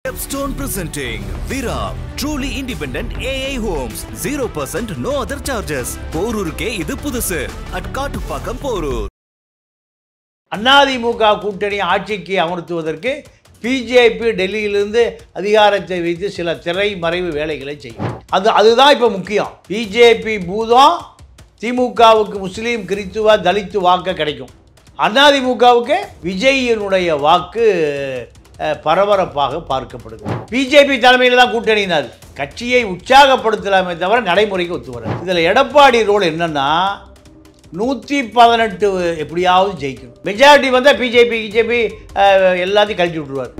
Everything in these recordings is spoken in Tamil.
Stepstone presenting Viram, truly independent AI homes, 0% no other charges. போரூருக்கே இது புதுசு at காட்டுப்பாக்கம் போரூர். அதிமுக கூட்டணி ஆட்சிக்கு அமர்த்துவதற்கு பிஜேபி டெல்லியிலிருந்து அதிகாரத்தை வைத்து சில திரைமறைவு வேலைகளை செய்யும். அதுதான் இப்போ முக்கியம். பிஜேபி பூதம் திமுகவுக்கு முஸ்லீம் கிறித்துவ தலித்து வாக்கு கிடைக்கும். அதிமுகவுக்கு விஜயினுடைய வாக்கு பரபரப்பாக பார்க்கப்படுது. பிஜேபி தலைமையில் தான் கூட்டணினார். கட்சியை உற்சாகப்படுத்தலாமே தவிர நடைமுறைக்கு ஒத்து வர. இதில் எடப்பாடி ரோல் என்னன்னா 118 எப்படியாவது ஜெயிக்கணும். மெஜாரிட்டி வந்தால் பிஜேபி எல்லாத்தையும் கழிச்சு விட்டுருவார்.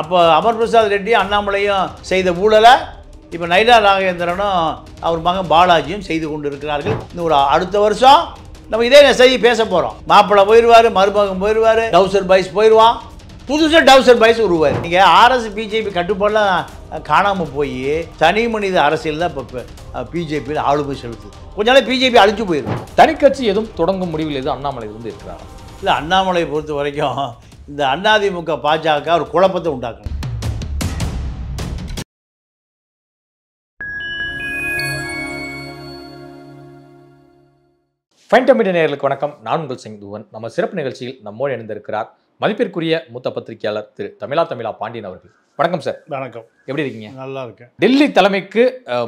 அப்போ அமர் பிரசாத் ரெட்டி அண்ணாமலையும் செய்த ஊழலை இப்போ நயினா நாகேந்திரனும் அவர் மகன் பாலாஜியும் செய்து கொண்டு இருக்கிறார்கள். இன்னும் அடுத்த வருஷம் நம்ம இதே செய்தி பேச போகிறோம். மாப்பிள்ளை போயிடுவார், மருமகன் போயிடுவார், டவுசர் பாய்ஸ் போயிடுவான், புதுசாக டவுசர் பாய்ஸ் உருவார். நீங்கள் ஆர்எஸ் பிஜேபி கட்டுப்பாடெலாம் காணாமல் போய் தனி மனித அரசியல் தான் இப்போ பிஜேபியில் ஆளுமை செலுத்துது. கொஞ்ச நாள் பிஜேபி அழிஞ்சு போயிடும். தனிக்கட்சி எதுவும் தொடங்கும் முடிவில் எதுவும் அண்ணாமலை இருந்து இருக்கிறார். இல்லை, அண்ணாமலையை பொறுத்த வரைக்கும் இந்த அதிமுக பாஜக ஒரு குழப்பத்தை உண்டாக்கணும். ஃபைன் மீடியா நேயர்களுக்கு வணக்கம். நான் உங்கள் சிங் தூவன். நம்ம சிறப்பு நிகழ்ச்சியில் நம்மோடு இணைந்திருக்கிறார் மதிப்பிற்குரிய மூத்த பத்திரிகையாளர் திரு தமிழா பாண்டியன் அவர்கள். வணக்கம் சார். வணக்கம். எப்படி இருக்கீங்க? நல்லா இருக்கேன். டெல்லி தலைமைக்கு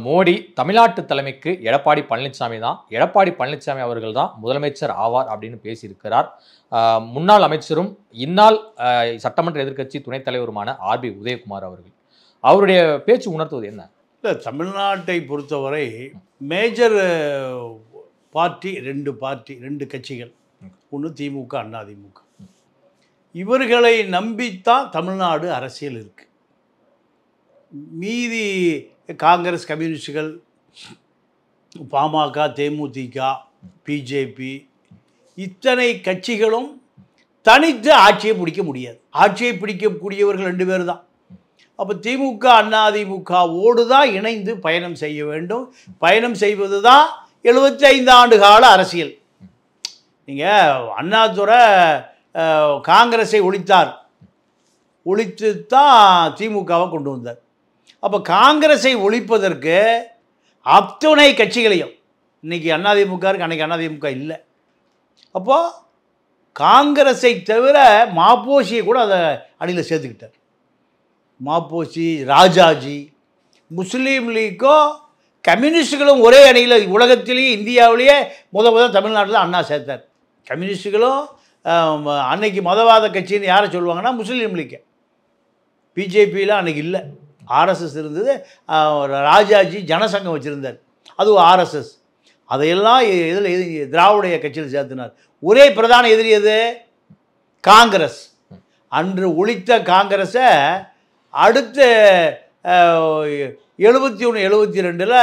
மோடி, தமிழ்நாட்டு தலைமைக்கு எடப்பாடி பழனிசாமி தான். எடப்பாடி பழனிசாமி அவர்கள் தான் முதலமைச்சர் ஆவார் அப்படின்னு பேசியிருக்கிறார். முன்னாள் அமைச்சரும் இந்நாள் சட்டமன்ற எதிர்க்கட்சி துணைத் தலைவருமான ஆர்பி உதயகுமார் அவர்கள். அவருடைய பேச்சு உணர்த்துவது என்ன? இல்லை, தமிழ்நாட்டை பொறுத்தவரை மேஜர் பார்ட்டி ரெண்டு கட்சிகள். ஒன்று திமுக, அதிமுக. இவர்களை நம்பித்தான் தமிழ்நாடு அரசியல் இருக்கு. மீதி காங்கிரஸ், கம்யூனிஸ்டுகள், பாமக, தேமுதிக, பிஜேபி இத்தனை கட்சிகளும் தனித்து ஆட்சியை பிடிக்க முடியாது. ஆட்சியை பிடிக்கக்கூடியவர்கள் 2 பேர் தான். அப்போ திமுக, அதிமுகவோடு தான் இணைந்து பயணம் செய்ய வேண்டும். பயணம் செய்வது தான் 75 ஆண்டு கால அரசியல். நீங்கள் அண்ணாதுரை காங்கிரஸை ஒழித்து தான் திமுகவை கொண்டு வந்தார். அப்போ காங்கிரஸை ஒழிப்பதற்கு அத்துணை கட்சிகளையும், இன்றைக்கி அதிமுக இருக்கு, அன்றைக்கி அதிமுக இல்லை. அப்போது காங்கிரஸை தவிர மாப்போசியை கூட அதை அணியில் சேர்த்துக்கிட்டார். மாப்போசி, ராஜாஜி, முஸ்லீம் லீக்கோ கம்யூனிஸ்டுகளும் ஒரே அணியில். உலகத்திலேயே இந்தியாவிலேயே முதல் தமிழ்நாட்டில் அண்ணா சேர்த்தார். கம்யூனிஸ்டுகளும் அன்னைக்கு மதவாத கட்சின்னு யாரை சொல்லுவாங்கன்னா முஸ்லீம் லீக்கை. பிஜேபியில் அன்றைக்கி இல்லை, ஆர்எஸ்எஸ் இருந்தது. ராஜாஜி ஜனசங்கம் வச்சுருந்தார், அதுவும் ஆர்எஸ்எஸ். அதையெல்லாம் இதில் திராவிட கட்சியில் சேர்த்தினார். ஒரே பிரதான எதிரி எது? காங்கிரஸ். அன்று ஒழித்த காங்கிரஸை அடுத்த 71, 72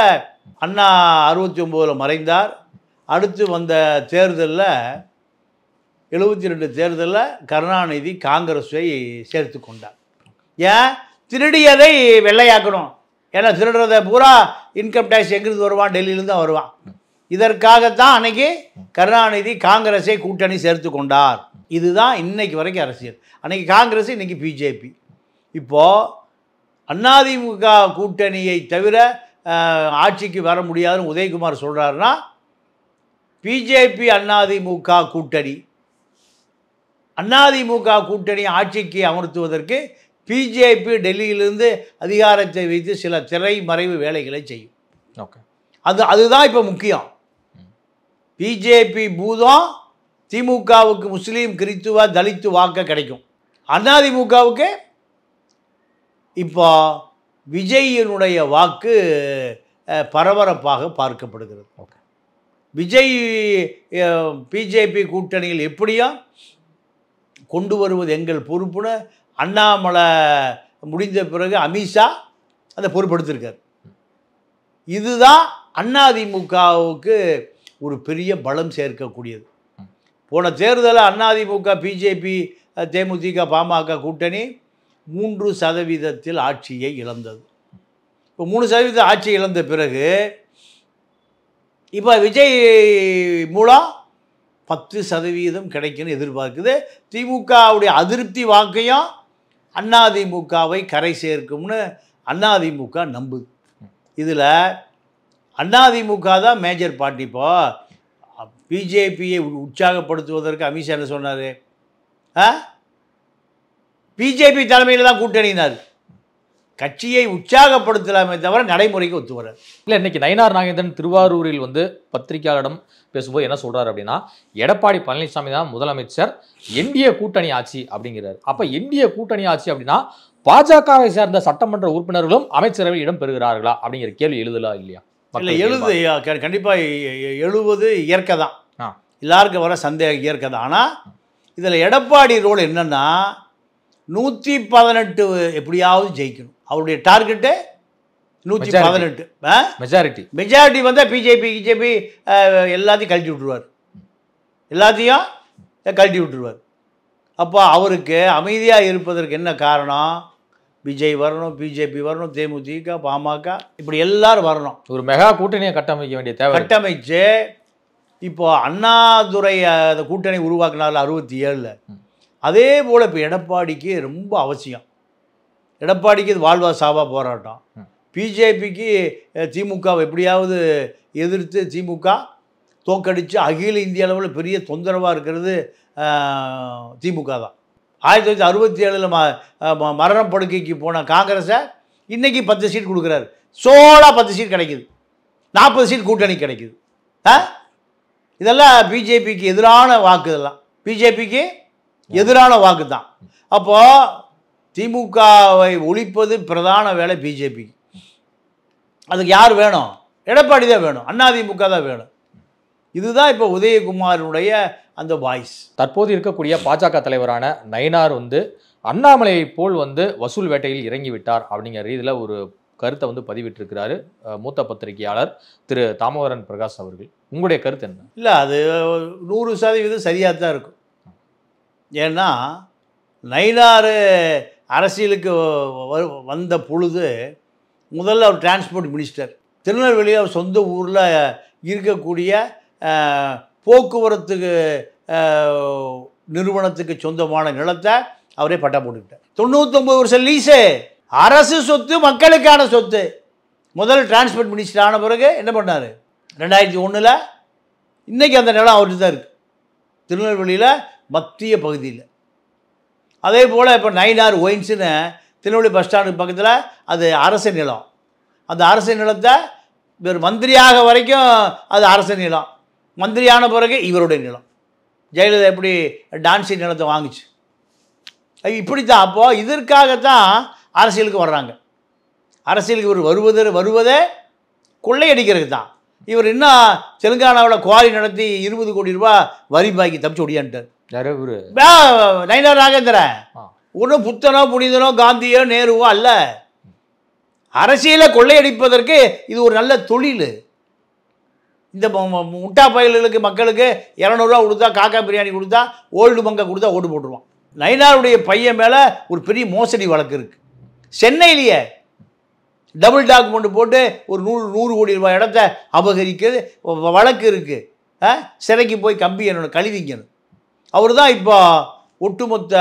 அண்ணா 69 மறைந்தார். அடுத்து வந்த தேர்தலில் 72 தேர்தலில் கருணாநிதி காங்கிரஸை சேர்த்து கொண்டார். ஏன்? திருடியதை வெள்ளையாக்கணும். ஏன்னா திருடுறதை பூரா இன்கம் டேக்ஸ் எங்கிருந்து வருவான்? டெல்லியிலேருந்து தான் வருவான். இதற்காகத்தான் அன்னைக்கு கருணாநிதி காங்கிரஸை கூட்டணி சேர்த்து கொண்டார். இதுதான் இன்னைக்கு வரைக்கும் அரசியல். அன்னைக்கு காங்கிரஸ், இன்னைக்கு பிஜேபி. இப்போது அதிமுக கூட்டணியை தவிர ஆட்சிக்கு வர முடியாதுன்னு உதயகுமார் சொல்கிறாருன்னா, பிஜேபி அதிமுக கூட்டணி ஆட்சிக்கு அமர்த்துவதற்கு பிஜேபி டெல்லியிலிருந்து அதிகாரத்தை வைத்து சில திரைமறைவு வேலைகளை செய்யும். ஓகே, அதுதான் இப்போ முக்கியம். பிஜேபி பூதம் திமுகவுக்கு முஸ்லீம் கிறித்துவ தலித்து வாக்கு கிடைக்கும். அதிமுகவுக்கு இப்போ விஜயினுடைய வாக்கு பரபரப்பாக பார்க்கப்படுகிறது. ஓகே, விஜய் பிஜேபி கூட்டணியில் எப்படியும் கொண்டு வருவது எங்கள் பொறுப்புன்னு அண்ணாமலை முடிந்த பிறகு அமித்ஷா அந்த பொறுப்படுத்திருக்கார். இதுதான் அதிமுகவுக்கு ஒரு பெரிய பலம் சேர்க்கக்கூடியது. போன தேர்தலில் அதிமுக, பிஜேபி, தேமுதிக, பாமக கூட்டணி 3% ஆட்சியை இழந்தது. இப்போ 3% ஆட்சி இழந்த பிறகு இப்போ விஜய் மூலம் 10% கிடைக்குன்னு எதிர்பார்க்குது. திமுகவுடைய அதிருப்தி வாக்கையும் அதிமுகவை கரை சேர்க்கும்னு அதிமுக நம்புது. இதில் அதிமுக தான் மேஜர் பார்ட்டி. இப்போ பிஜேபியை உற்சாகப்படுத்துவதற்கு அமித்ஷா என்ன சொன்னார்? பிஜேபி தலைமையில் தான் கூட்டணினார். கட்சியை உற்சாகப்படுத்தலாமே தவிர நடைமுறைக்கு ஒத்து வராது. இல்லை, இன்னைக்கு நயினார் நாகேந்திரன் திருவாரூரில் வந்து பத்திரிகையாளரிடம் பேசும்போது என்ன சொல்றாரு அப்படின்னா, எடப்பாடி பழனிசாமி தான் முதலமைச்சர், என்டிஏ கூட்டணி ஆட்சி அப்படிங்கிறார். அப்ப என்டிஏ கூட்டணி ஆட்சி அப்படின்னா பாஜகவை சேர்ந்த சட்டமன்ற உறுப்பினர்களும் அமைச்சரவையில் இடம் பெறுகிறார்களா அப்படிங்கிற கேள்வி எழுதலா இல்லையா? இல்லை, கண்டிப்பாக எழுவது இயற்கை தான். எல்லாருக்கும் வர சந்தேகம் இயற்கை தான். ஆனால் இதில் எடப்பாடி ரோல் என்னன்னா 118 எப்படியாவது ஜெயிக்கணும். அவருடைய டார்கெட்டு 118. மெஜாரிட்டி வந்தால் பிஜேபி எல்லாத்தையும் கழட்டி விட்டுருவார். அப்போ அவருக்கு அமைதியாக இருப்பதற்கு என்ன காரணம்? விஜய் வரணும், பிஜேபி வரணும், தேமுதிக, பாமக, இப்படி எல்லாரும் வரணும். ஒரு மெகா கூட்டணியை கட்டமைக்க வேண்டிய தேவை. கட்டமைச்சு இப்போ அண்ணாதுரை அந்த கூட்டணி உருவாக்குனால 67. அதே போல் இப்போ எடப்பாடிக்கு ரொம்ப அவசியம். எடப்பாடிக்கு இது வாழ்வா சாவா போராட்டம். பிஜேபிக்கு திமுகவை எப்படியாவது எதிர்த்து திமுக தோக்கடித்து அகில இந்திய அளவில் பெரிய தொந்தரவாக இருக்கிறது திமுக தான். 1967 மரணம் படுக்கைக்கு போன காங்கிரஸை இன்றைக்கி 10 சீட் கொடுக்குறாரு. 10 சீட் கிடைக்குது, 40 சீட் கூட்டணி கிடைக்குது. இதெல்லாம் பிஜேபிக்கு எதிரான வாக்கு. இதெல்லாம் பிஜேபிக்கு எதிரான வாக்கு தான். அப்போது திமுகவை ஒழிப்பது பிரதான வேலை பிஜேபிக்கு. அதுக்கு யார் வேணும்? எடப்பாடி தான் வேணும், அதிமுக தான் வேணும். இதுதான் இப்போ உதயகுமாரனுடைய அந்த வாய்ஸ். தற்போது இருக்கக்கூடிய பாஜக தலைவரான நயினார் வந்து அண்ணாமலையை போல் வந்து வசூல் வேட்டையில் இறங்கி விட்டார் அப்படிங்கிற ரீதியில் ஒரு கருத்தை வந்து பதிவிட்டிருக்கிறாரு மூத்த பத்திரிகையாளர் திரு தாமோதரன் பிரகாஷ் அவர்கள். உங்களுடைய கருத்து என்ன? இல்லை, அது 100% சரியாக தான் இருக்கும். ஏன்னா நயினார் அரசியலுக்கு வந்த பொழுது முதல்ல அவர் டிரான்ஸ்போர்ட் மினிஸ்டர். திருநெல்வேலியில் அவர் சொந்த ஊரில் இருக்கக்கூடிய போக்குவரத்துக்கு நிறுவனத்துக்கு சொந்தமான நிலத்தை அவரே பட்டா போட்டுக்கிட்டார். 99 வருஷம் லீஸு, அரசு சொத்து, மக்களுக்கான சொத்து. முதல் டிரான்ஸ்போர்ட் மினிஸ்டர் ஆன பிறகு என்ன பண்ணார்? 2001 இன்றைக்கி அந்த நிலம் அவர்கிட்ட தான் இருக்குது, திருநெல்வேலியில் மத்திய பகுதியில். அதே போல் இப்போ நயினார் ஒயின்ஸுன்னு திருநெல்வேலி பஸ் ஸ்டாண்டுக்கு பக்கத்தில் அது அரசு நிலம். அந்த அரசு நிலத்தை இவர் மந்திரியாக வரைக்கும் அது அரசு நிலம். மந்திரியான பிறகு இவருடைய நிலம். ஜெயலலிதா எப்படி டான்ஸி நிலத்தை வாங்குச்சு, இப்படி தான். அப்போது இதற்காகத்தான் அரசியலுக்கு வர்றாங்க. அரசியலுக்கு இவர் வருவதே கொள்ளையடிக்கிறதுக்கு தான். இவர் இன்னும் தெலுங்கானாவில் குவாரி நடத்தி 20 கோடி ரூபாய் வரி பாக்கி தப்பிச்சு ஒடியான்ட்டார். நயினார் நாகேந்திரன் ஒன்றும் புத்தனோ புனிதனோ காந்தியோ நேருவோ அல்ல. அரசியலை கொள்ளையடிப்பதற்கு இது ஒரு நல்ல தொழில். இந்த முட்டா பயல்களுக்கு மக்களுக்கு 200 ரூபா கொடுத்தா, காக்கா பிரியாணி கொடுத்தா, ஓல்டு பங்கை கொடுத்தா ஓட்டு போட்டுருவான். நயினாருடைய பையன் மேலே ஒரு பெரிய மோசடி வழக்கு இருக்குது. சென்னையிலேயே டபுள் டாக்குமெண்ட் போட்டு ஒரு 100 கோடி ரூபாய் இடத்த அபகரிக்கிறது வழக்கு இருக்குது. சிறைக்கு போய் கம்பி என்னோட கழுவிங்கணும். அவர் தான் இப்போ ஒட்டுமொத்த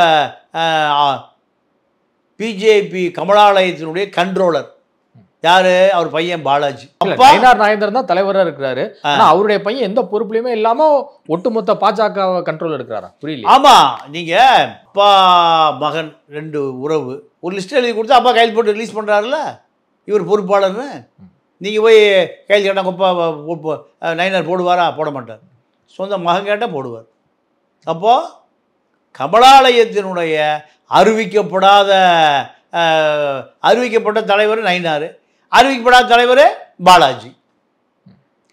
பிஜேபி கமலாலயத்தினுடைய கண்ட்ரோலர். யாரு? அவர் பையன் பாலாஜி. நயினார் நாகேந்திரன் தான் தலைவராக இருக்கிறாரு. அவருடைய பையன் எந்த பொறுப்புலையுமே இல்லாம ஒட்டுமொத்த பாஜக கண்ட்ரோல் எடுக்கிறாரா? புரியல. ஆமா, நீங்க அப்பா மகன் 2 உறவு ஒரு லிஸ்ட் எழுதி கொடுத்தா அப்பா கையில் போட்டு ரிலீஸ் பண்றாருல்ல, இவர் பொறுப்பாளர்னு. நீங்க போய் கையில் கேட்டால் கொப்பா நயினார் போடுவாரா? போட மாட்டார். சொந்த மகன் கேட்டால் போடுவார். அப்போது கமலாலயத்தினுடைய அறிவிக்கப்பட்ட தலைவர் நயினார், அறிவிக்கப்படாத தலைவர் பாலாஜி.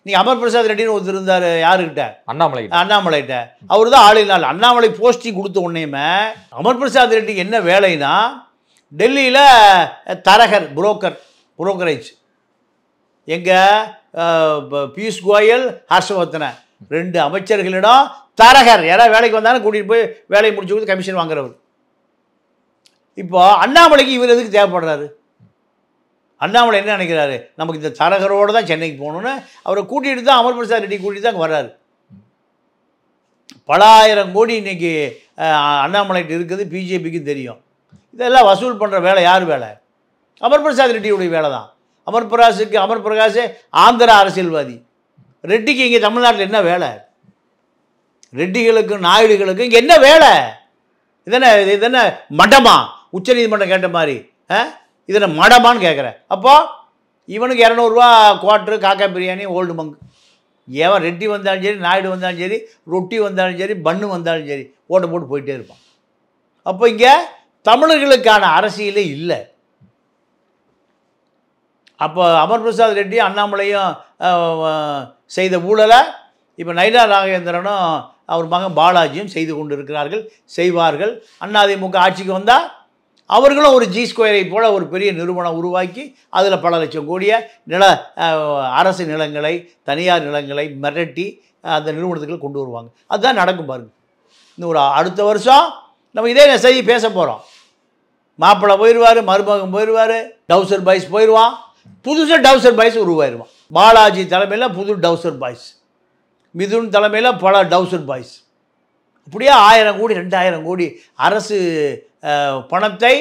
நீங்கள் அமர் பிரசாத் ரெட்டின்னு ஒருத்தர் இருந்தார். யாருக்கிட்ட? அண்ணாமலைகிட்ட. அவர் தான் ஆளினால் அண்ணாமலை போஸ்டிங் கொடுத்த உடனேயுமே அமர் பிரசாத் ரெட்டிக்கு என்ன வேலைன்னா, டெல்லியில் தரகர் புரோக்கரேஜ். எங்கள் பியூஷ் கோயல், ஹர்ஷவர்தன 2 அமைச்சர்களிடம் தரகர் யாராவது வேலைக்கு வந்தாலும் கூட்டிகிட்டு போய் வேலையை முடிச்சு கொடுத்து கமிஷன் வாங்குறவர். இப்போ அண்ணாமலைக்கு இவர் எதுக்கு தேவைப்படுறாரு? அண்ணாமலை என்ன நினைக்கிறாரு? நமக்கு இந்த தரகரோடு தான் சென்னைக்கு போகணுன்னு அவரை கூட்டிகிட்டு தான், அமர் பிரசாத் ரெட்டி கூட்டிகிட்டு தான் அங்கே வர்றாரு. பல ஆயிரம் கோடி இன்னைக்கு அண்ணாமலைட்டு இருக்குது, பிஜேபிக்கு தெரியும். இதெல்லாம் வசூல் பண்ணுற வேலை யார் வேலை? அமர் பிரசாத் ரெட்டியுடைய வேலை தான். அமர் பிரகாஷ் ஆந்திரா அரசியல்வாதி. ரெட்டிக்கு இங்கே தமிழ்நாட்டில் என்ன வேலை? ரெட்டிகளுக்கும் நாயுடுகளுக்கும் இங்கே என்ன வேலை? இதென்ன மடமா? உச்சநீதிமன்றம் கேட்ட மாதிரி இதென்ன மடமான்னு கேட்குறேன். அப்போது இவனுக்கு 200 ரூபா குவாட்ரு, காக்கா பிரியாணி, ஓல்டு மங்கு. ஏன் ரெட்டி வந்தாலும் சரி, நாயுடு வந்தாலும் சரி, ரொட்டி வந்தாலும் சரி, பன்னு வந்தாலும் சரி, ஓட்ட போட்டு போயிட்டே இருப்பான். அப்போ இங்கே தமிழர்களுக்கான அரசியலே இல்லை. அப்போ அமர் பிரசாத் ரெட்டி அண்ணாமலையும் செய்த ஊழலை இப்போ நயினார் நாகேந்திரனும் அவர் மகன் பாலாஜியும் செய்து கொண்டு இருக்கிறார்கள், செய்வார்கள். அதிமுக ஆட்சிக்கு வந்தால் அவர்களும் ஒரு G2 போல ஒரு பெரிய நிறுவனம் உருவாக்கி அதில் பல லட்சம் கோடிய அரசு நிலங்களை, தனியார் நிலங்களை மிரட்டி அந்த நிறுவனத்துக்கு கொண்டு வருவாங்க. அதுதான் நடக்கும் பாருங்க. இன்னும் ஒரு அடுத்த வருஷம் நம்ம இதே செய்தி பேச போகிறோம். மாப்பிள்ளை போயிடுவார், மருமகன் போயிடுவார், டவுசர் பாய்ஸ் போயிடுவான், புதுசாக டவுசர் பாய்ஸ் உருவாயிருவான். பாலாஜி தலைமையில் புது டவுசர் பாய்ஸ், மிதுன் தலைமையில் பல டவுசர் பாய்ஸ். அப்படியே 1000 கோடி 2000 கோடி அரசு பணத்தை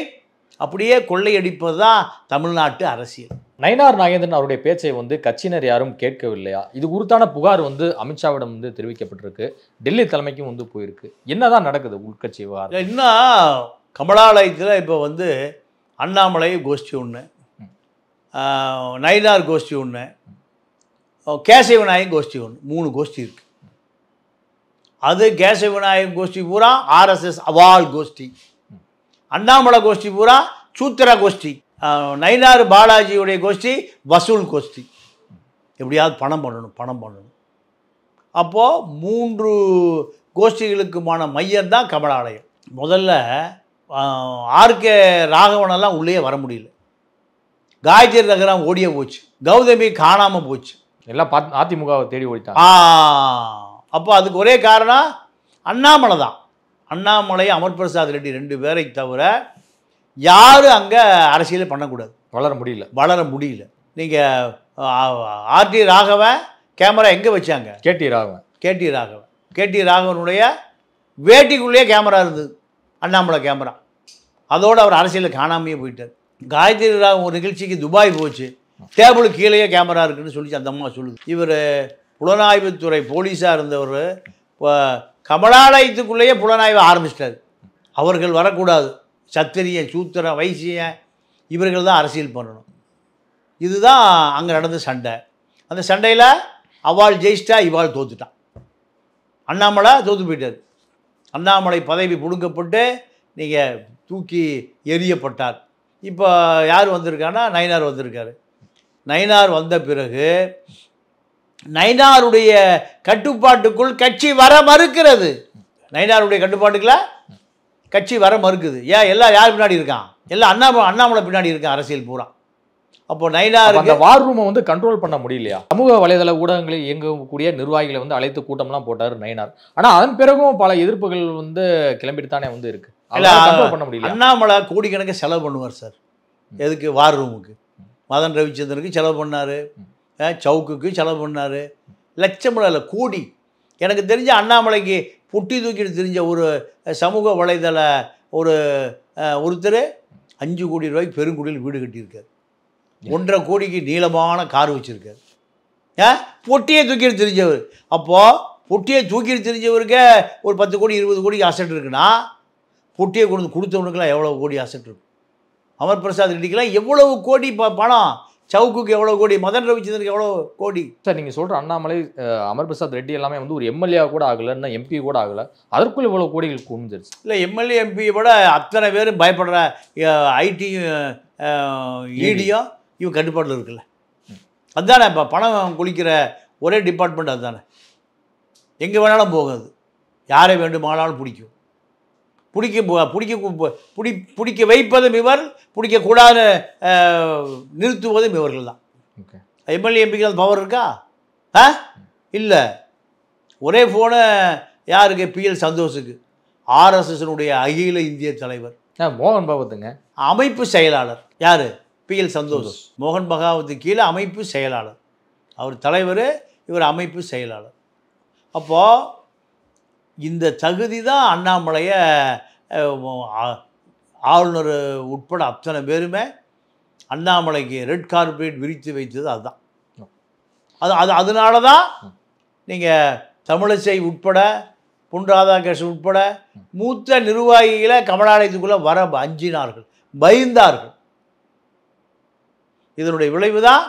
அப்படியே கொள்ளையடிப்பது தான் தமிழ்நாட்டு அரசியல். நயினார் நாகேந்திரன் அவருடைய பேச்சை கட்சியினர் யாரும் கேட்கவில்லையா? இது குறித்தான புகார் அமித்ஷாவிடம் தெரிவிக்கப்பட்டிருக்கு, டெல்லி தலைமைக்கும் போயிருக்கு. என்னதான் நடக்குது உள்கட்சி விவகாரம்? இன்னும் கமலாலயத்தில் இப்போ அண்ணாமலை கோஷ்டி ஒன்று, நயினார் கோஷ்டி ஒன்று, கேசவநாயகம் கோஷ்டி ஒன்று, 3 கோஷ்டி இருக்குது. அது கேசவநாயகம் கோஷ்டி பூரா RSS அவால் கோஷ்டி, அண்ணாமலை கோஷ்டி பூரா சூத்திரா கோஷ்டி, நயினார் பாலாஜியுடைய கோஷ்டி வசூல் கோஷ்டி. எப்படியாவது பணம் பண்ணணும். அப்போது 3 கோஷ்டிகளுக்குமான மையம் தான் கமலாலயம். முதல்ல RK ராகவனெல்லாம் உள்ளே வர முடியல, காயத்ரி நகரம் ஓடியே போச்சு, கௌதமி காணாமல் போச்சு, எல்லாம் அதிமுகவை தேடி ஓடிட்டாங்க. அப்போ அதுக்கு ஒரே காரணம் அண்ணாமலை தான். அண்ணாமலை, அமர் பிரசாத் ரெட்டி 2 பேரை தவிர யாரும் அங்கே அரசியலே பண்ணக்கூடாது, வளர முடியல. நீங்கள் RT ராகவன் கேமரா எங்கே வச்சாங்க? கேடி ராகவனுடைய வேட்டிக்குள்ளேயே கேமரா இருந்தது, அண்ணாமலை கேமரா. அதோடு அவர் அரசியலில் காணாமையே போயிட்டார். காயத்ரி ராகவன் ஒரு நிகழ்ச்சிக்கு துபாய் போச்சு, டேபிளுக்கு கீழேயே கேமரா இருக்குன்னு சொல்லி அந்த அம்மா சொல்லுது. இவர் புலனாய்வுத்துறை போலீஸாக இருந்தவர் கமலாலயத்துக்குள்ளேயே புலனாய்வு ஆரம்பிச்சிட்டார். அவர்கள் வரக்கூடாது, சத்திரியன், சூத்திரன், வைசியன் இவர்கள் தான் அரசியல் பண்ணணும். இதுதான் அங்கே நடந்த சண்டை. அந்த சண்டையில் அவாள் ஜெயிச்சிட்டா, இவாள் தோத்துட்டான். அண்ணாமலை தோற்று போயிட்டார். அண்ணாமலை பதவி பிடுங்கப்பட்டு நீங்கள் தூக்கி எறியப்பட்டார். இப்போ யார் வந்திருக்கான்னா நயினார் வந்திருக்காரு. நயினார் வந்த பிறகு நயினாருடைய கட்டுப்பாட்டுக்குள் கட்சி வர மறுக்கிறது. நயினாருடைய கட்டுப்பாட்டுக்குள்ள கட்சி வர மறுக்குது. ஏன்? எல்லாம் யார் பின்னாடி இருக்கான்? எல்லாம் அண்ணாமலை பின்னாடி இருக்கான் அரசியல் பூரா. அப்போ நயினார் அந்த வார் ரூமை கண்ட்ரோல் பண்ண முடியலையா? சமூக வலைதள ஊடகங்களில் இயங்கக்கூடிய நிர்வாகிகளை அழைத்து கூட்டம்லாம் போட்டார் நயினார். ஆனால் அதன் பிறகும் பல எதிர்ப்புகள் கிளம்பிட்டு தானே இருக்கு. கண்ட்ரோல் பண்ண முடியல. அண்ணாமலை கோடிக்கணக்கு செலவு பண்ணுவார் சார். எதுக்கு? வார் ரூமுக்கு. மதன் ரவிச்சந்திரனுக்கு செலவு பண்ணார், சவுக்குக்கு செலவு பண்ணார், லட்சம் இல்லை கோடி. எனக்கு தெரிஞ்ச அண்ணாமலைக்கு புட்டி தூக்கிட்டு தெரிஞ்ச ஒரு சமூக வலைதள ஒருத்தர் 5 கோடி ரூபாய்க்கு பெருங்குடியில் வீடு கட்டியிருக்கார், 1.5 கோடிக்கு நீளமான கார் வச்சுருக்கார். பொட்டியை தூக்கிட்டு தெரிஞ்சவர். அப்போது பொட்டியை தூக்கிட்டு தெரிஞ்சவருக்கு ஒரு 10 கோடி 20 கோடிக்கு அசட் இருக்குன்னா, பொட்டியை கொண்டு கொடுத்தவனுக்குலாம் எவ்வளோ கோடி அசட் இருக்கும்? அமர் பிரசாத் ரெட்டிக்கெல்லாம் எவ்வளவு கோடி பணம், சவுக்குக்கு எவ்வளோ கோடி, மதன் ரவிச்சந்திரனுக்கு எவ்வளோ கோடி. சார் நீங்கள் சொல்கிற அண்ணாமலை, அமர் பிரசாத் ரெட்டி எல்லாமே ஒரு எம்எல்ஏ கூட ஆகலை, இன்னும் எம்பி கூட ஆகலை, அதற்குள்ள இவ்வளோ கோடிகள் குவிஞ்சிருச்சு. இல்லை, எம்எல்ஏ எம்பியை விட அத்தனை பேரும் பயப்படுற ஐடியும் இடியும் இவன் கட்டுப்பாட்டில் இருக்குல்ல. அதுதானே இப்போ பணம் குளிக்கிற ஒரே டிபார்ட்மெண்ட் அதுதானே. எங்கே வேணாலும் போகாது, யாரை வேண்டுமானாலும் பிடிக்கும். பிடிக்க வைப்பதும் இவர், பிடிக்கக்கூடாது நிறுத்துவதும் இவர்கள் தான். எம்எல்ஏ எம்பிக்கு பவர் இருக்கா? இல்லை. ஒரே ஃபோனு யாருக்கு? PL சந்தோஷுக்கு, RSSனுடைய அகில இந்திய தலைவர் மோகன் பகவத்துங்க, அமைப்பு செயலாளர். யார்? PL சந்தோஷ். மோகன் பகாவத்து கீழே அமைப்பு செயலாளர். அவர் தலைவர், இவர் அமைப்பு செயலாளர். அப்போது இந்த தகுதி தான் அண்ணாமலையை ஆளுநர் உட்பட அத்தனை பேருமே அண்ணாமலைக்கு ரெட் கார்பெட் விரித்து வைத்தது அதுதான். அதனால தான் நீங்கள் தமிழிசை உட்பட பொன் ராதாகிருஷ்ணன் உட்பட மூத்த நிர்வாகிகளை கமலாலயத்துக்குள்ளே வர அஞ்சினார்கள், பயந்தார்கள். இதனுடைய விளைவு தான்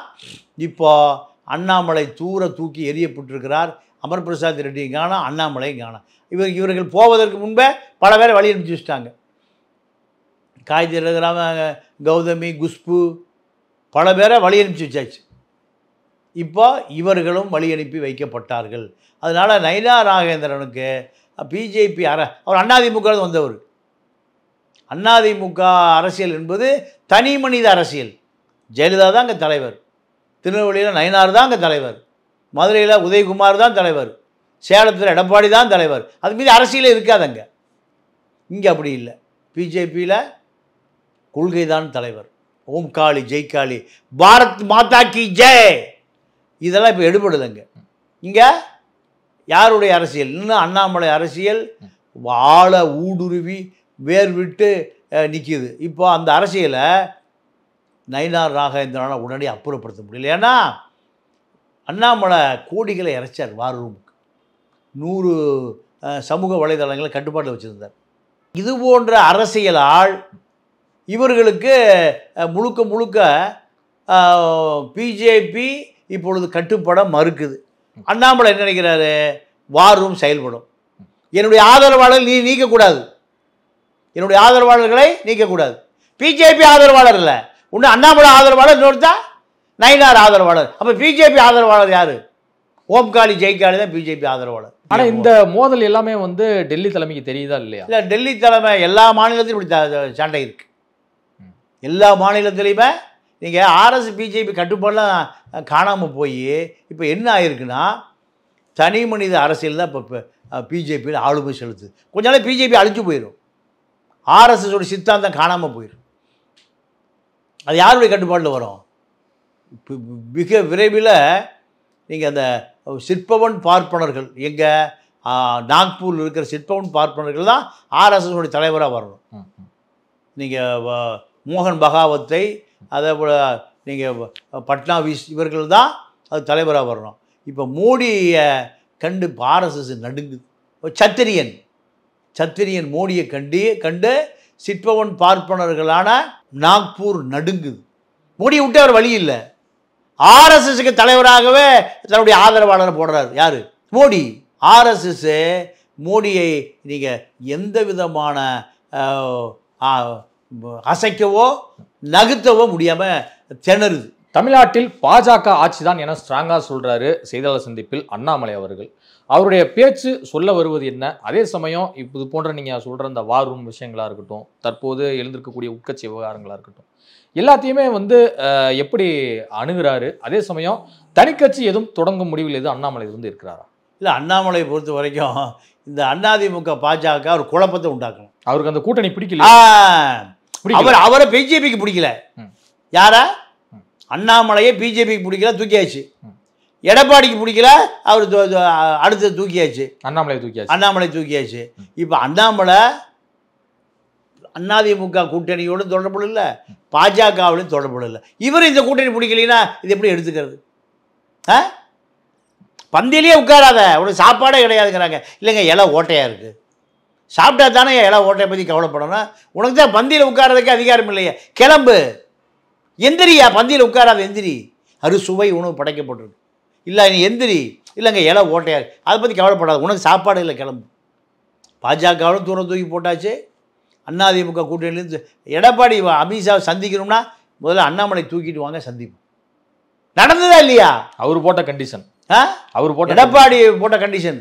இப்போ அண்ணாமலை தூக்கி எரியப்பட்டிருக்கிறார். அமர் பிரசாத் ரெட்டியும் காணோம், அண்ணாமலையும் காணோம். இவர்கள் போவதற்கு முன்பே பல பேரை வழி அனுப்பிச்சு வச்சுட்டாங்க. காய்தி ரகுராம, கௌதமி, குஷ்பு பல பேரை வழி அனுப்பிச்சு வச்சாச்சு. இப்போ இவர்களும் வழி அனுப்பி வைக்கப்பட்டார்கள். அதனால் நயினா நாகேந்திரனுக்கு பிஜேபி அவர் அதிமுக வந்தவர். அதிமுக அரசியல் என்பது தனி மனித அரசியல். ஜெயலலிதா தான் அங்கே தலைவர், திருநெல்வேலியில் நயினார் தான் அங்கே தலைவர், மதுரையில் உதயகுமார் தான் தலைவர், சேலத்தில் எடப்பாடி தான் தலைவர். அது மீது அரசியலே இருக்காதங்க. இங்கே அப்படி இல்லை. பிஜேபியில் கொள்கை தான் தலைவர். ஓம் காளி ஜெய் காளி, பாரத் மாதா கி ஜெய், இதெல்லாம் இப்போ எடுபடுதுங்க. இங்கே யாருடைய அரசியல்? இன்னும் அண்ணாமலை அரசியல் ஆளை ஊடுருவி வேர் விட்டு நிற்கிது. இப்போ அந்த அரசியலை நயினார் நாகேந்திரனால் உடனே அப்புறப்படுத்த முடியல. ஏன்னா அண்ணாமலை கோடிகளை இறைச்சார். வார் ரூமுக்கு 100 சமூக வலைதளங்களை கட்டுப்பாட்டில் வச்சுருந்தார். இது போன்ற அரசியலால் இவர்களுக்கு முழுக்க பிஜேபி இப்பொழுது கட்டுப்பட மறுக்குது. அண்ணாமலை என்ன நினைக்கிறாரு? வார் ரூம் செயல்படும், என்னுடைய ஆதரவாளர்கள் நீ நீக்கக்கூடாது, என்னுடைய ஆதரவாளர்களை நீக்கக்கூடாது. பிஜேபி ஆதரவாளர் இல்லை, ஒன்று அண்ணாமலை ஆதரவாளர், இன்னொருத்தா நயினார் ஆதரவாளர். அப்போ பிஜேபி ஆதரவாளர் யார்? ஓம்காளி ஜெய்காளி தான் பிஜேபி ஆதரவாளர். ஆனால் இந்த மோதல் எல்லாமே டெல்லி தலைமைக்கு தெரியுதா இல்லையா? இல்லை, டெல்லி தலைமை எல்லா மாநிலத்திலும் இப்படி சண்டை இருக்குது. எல்லா மாநிலத்திலையுமே நீங்கள் ஆர்எஸ் பிஜேபி கட்டுப்பாடெலாம் காணாமல் போய் இப்போ என்ன ஆகிருக்குன்னா தனி மனித அரசியல் தான் இப்போ பிஜேபியில் ஆளுமை செலுத்துது. கொஞ்ச நாள் பிஜேபி அழிஞ்சு போயிடும், ஆர்எஸ்எஸோட சித்தாந்தம் காணாமல் போயிடும். அது யாருடைய கட்டுப்பாட்டில் வரும்? மிக விரைவில் நீங்கள் அந்த சிற்பவன் பார்ப்பனர்கள், எங்கள் நாக்பூரில் இருக்கிற சிற்பவன் பார்ப்பனர்கள் தான் ஆர்எஸ்எஸோடைய தலைவராக வரணும். நீங்கள் மோகன் பகாவத்தை, அதே போல் நீங்கள் பட்னாவிஸ், இவர்கள் தான் அது தலைவராக வரணும். இப்போ மோடியை கண்டு ஆர்எஸ்எஸ் நடுங்குது. சத்திரியன் மோடியை கண்டு சிற்பவன் பார்ப்பனர்களான நாக்பூர் நடுங்குது. மோடியை விட்டு அவர் வழி இல்லை. ஆர்எஸ்எஸ்க்கு தலைவராகவே தன்னுடைய ஆதரவாளரை போடுறாரு. யார்? மோடி. ஆர்எஸ்எஸ் மோடியை நீங்கள் எந்த விதமான அசைக்கவோ நகர்த்தவோ முடியாமல் திணறுது. தமிழ்நாட்டில் பாஜக ஆட்சி தான் என ஸ்ட்ராங்காக சொல்கிறாரு செய்தியாளர் சந்திப்பில் அண்ணாமலை அவர்கள். அவருடைய பேச்சு சொல்ல வருவது என்ன? அதே சமயம் இது போன்ற நீங்கள் சொல்கிற இந்த வார் ரூம் விஷயங்களாக இருக்கட்டும், தற்போது எழுந்திருக்கக்கூடிய உட்கட்சி விவகாரங்களாக இருக்கட்டும், எல்லாத்தையுமே எப்படி அணுகிறாரு? அதே சமயம் தனிக்கட்சி எதுவும் தொடங்கும் முடிவில் எதுவும் அண்ணாமலை இருக்கிறாரா? இல்லை, அண்ணாமலையை பொறுத்த வரைக்கும் இந்த அதிமுக பாஜக ஒரு குழப்பத்தை உண்டாக்கணும். அவருக்கு அந்த கூட்டணி பிடிக்கல. அவரை பிஜேபிக்கு பிடிக்கல. யார? அண்ணாமலையை பிஜேபிக்கு பிடிக்கல, தூக்கியாச்சு. எடப்பாடிக்கு பிடிக்கல, அவர் அடுத்து தூக்கியாச்சு. அண்ணாமலை தூக்கியாச்சு. இப்போ அண்ணாமலை அதிமுக கூட்டணியோடு தொடர்பு இல்லை, பாஜகவிலும் தொடர்பு இல்லை. இவர் இந்த கூட்டணி பிடிக்கலைன்னா இது எப்படி எடுத்துக்கிறது? பந்தியிலேயே உட்காராத, உனக்கு சாப்பாடே கிடையாதுங்கிறாங்க. இல்லைங்க, இலை ஓட்டையாக இருக்குது. சாப்பிட்டா தானே இலை ஓட்டையை பற்றி கவலைப்படணும். உனக்கு தான் பந்தியில் உட்காரதுக்கு அதிகாரம் இல்லையா? கிளம்பு, எந்திரியா, பந்தியில் உட்காராத, எந்திரி. அறுசுவை உணவு படைக்கப்பட்டிருக்கு. இல்லை நீ எந்திரி. இல்லைங்க, இலை ஓட்டையாக, அதை பற்றி கவலைப்படாது, உனக்கு சாப்பாடு இல்லை, கிளம்பு. பாஜகவிலும் தூக்கி போட்டாச்சு. அதிமுக கூட்டணியிலேருந்து எடப்பாடி அமித்ஷாவை சந்திக்கணும்னா முதல்ல அண்ணாமலை தூக்கிட்டு வாங்க, சந்திப்போம். நடந்ததா இல்லையா? அவர் போட்ட கண்டிஷன், எடப்பாடி போட்ட கண்டிஷன்.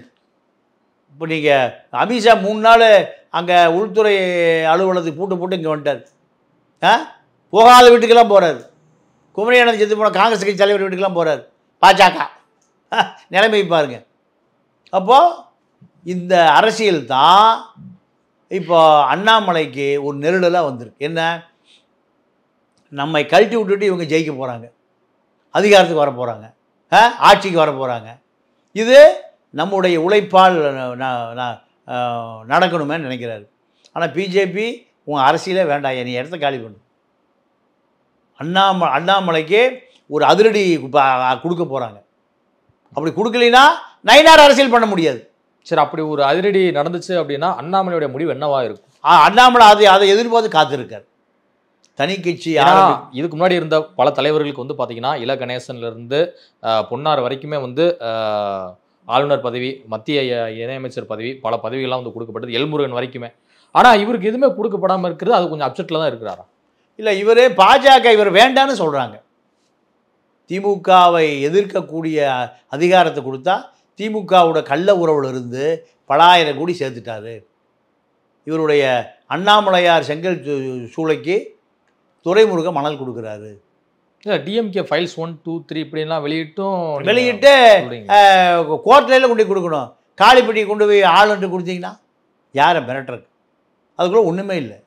இப்போ நீங்கள் அமித்ஷா 3 நாள் அங்கே உள்துறை அலுவலகத்துக்கு போட்டு இங்கே வந்துட்டார். போகாத வீட்டுக்கெல்லாம் போகிறார். குமரியானந்த் செத்து போன காங்கிரஸ் கட்சி தலைவர் வீட்டுக்கெல்லாம் போகிறார். பாஜக நிலைமை பாருங்க. அப்போது இந்த அரசியல் தான் இப்போ அண்ணாமலைக்கு ஒரு நெருடலாக வந்திருக்கு. என்ன? நம்மை கழட்டி விட்டுட்டு இவங்க ஜெயிக்க போகிறாங்க, அதிகாரத்துக்கு வர போகிறாங்க, ஆட்சிக்கு வர போகிறாங்க. இது நம்முடைய உழைப்பால் நடக்கணுமே நினைக்கிறாரு. ஆனால் பிஜேபி உங்கள் அரசியலே வேண்டாம், நீ இடத்த காலி பண்ணு. அண்ணாமலைக்கு ஒரு அதிரடி கொடுக்க போகிறாங்க. அப்படி கொடுக்கலைன்னா நயினார் அரசியல் பண்ண முடியாது. சரி, அப்படி ஒரு அதிரடி நடந்துச்சு அப்படின்னா அண்ணாமலையோட முடிவு என்னவா இருக்கும்? அண்ணாமலை அதை எதிர்பார்த்து காத்திருக்கார். தனி கட்சி இதுக்கு முன்னாடி இருந்த பல தலைவர்களுக்கு வந்து பார்த்தீங்கன்னா இல கணேசன்ல இருந்து பொன்னார் வரைக்குமே வந்து ஆளுநர் பதவி, மத்திய இணையமைச்சர் பதவி, பல பதவிகள்லாம் வந்து கொடுக்கப்பட்டது, எல்முருகன் வரைக்குமே. ஆனால் இவருக்கு எதுவுமே கொடுக்கப்படாமல் இருக்கிறது, அது கொஞ்சம் அப்செட்டில் தான் இருக்கிறாரா? இல்லை, இவர் பாஜக இவர் வேண்டான்னு சொல்கிறாங்க. திமுகவை எதிர்க்கக்கூடிய அதிகாரத்தை கொடுத்தா திமுகவோட கள்ள உறவுல இருந்து பல ஆயிரம் கோடி சேர்த்துட்டாரு. இவருடைய அண்ணாமலையார் செங்கல் சூளைக்கு துரைமுருகன் மணல் கொடுக்குறாரு. இல்லை, டிஎம்கே ஃபைல்ஸ் 1, 2, 3 இப்படிலாம் வெளியிட்டு கோர்ட்ல கொண்டு கொடுக்கணும். காளிப்பட்டி கொண்டு போய் ஆளுநர் கொடுத்தீங்கன்னா யாரை மிரட்டுறது? அதுக்குள்ள ஒன்றுமே இல்லை.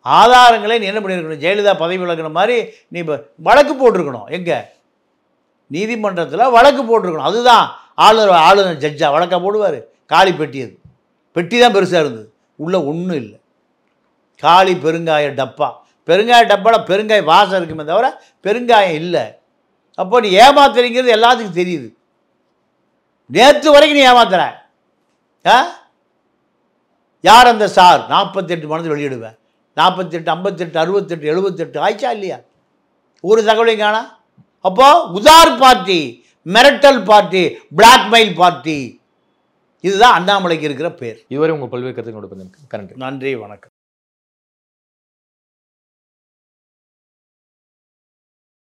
ஆதாரங்களே நீ என்ன பண்ணியிருக்கணும்? ஜெயலலிதா பதவி விலகின மாதிரி நீ இப்போ வழக்கு போட்டிருக்கணும். எங்கே? நீதிமன்றத்தில் வழக்கு போட்டிருக்கணும். அதுதான் ஆளுநர் ஜட்ஜா வழக்காக போடுவார். காளி பெட்டி, அது பெட்டி தான் பெருசாக இருந்தது, உள்ளே ஒன்றும் இல்லை. காளி பெருங்காய டப்பா, பெருங்காய டப்பாவில் பெருங்காய வாசம் இருக்குமே தவிர பெருங்காயம் இல்லை. அப்போ நீ ஏமாத்துறீங்கிறது எல்லாத்துக்கும் தெரியுது. நேற்று வரைக்கும் நீ ஏமாத்துற. யார் அந்த சார்? 48 மனதில் வெளியிடுவேன். 48, 58, 68, 78 ஆயிடுச்சா இல்லையா? ஒரு தகவலையும் காணா. அப்போ உதார் பார்ட்டி, மிரட்டல் பார்ட்டி, பிளாக்மெயில் பார்ட்டி, இதுதான் அண்ணாமலைக்கு இருக்கிற பேர். இதுவரை உங்கள் பல்வேறு கருத்துக்களோட நன்றி, வணக்கம்.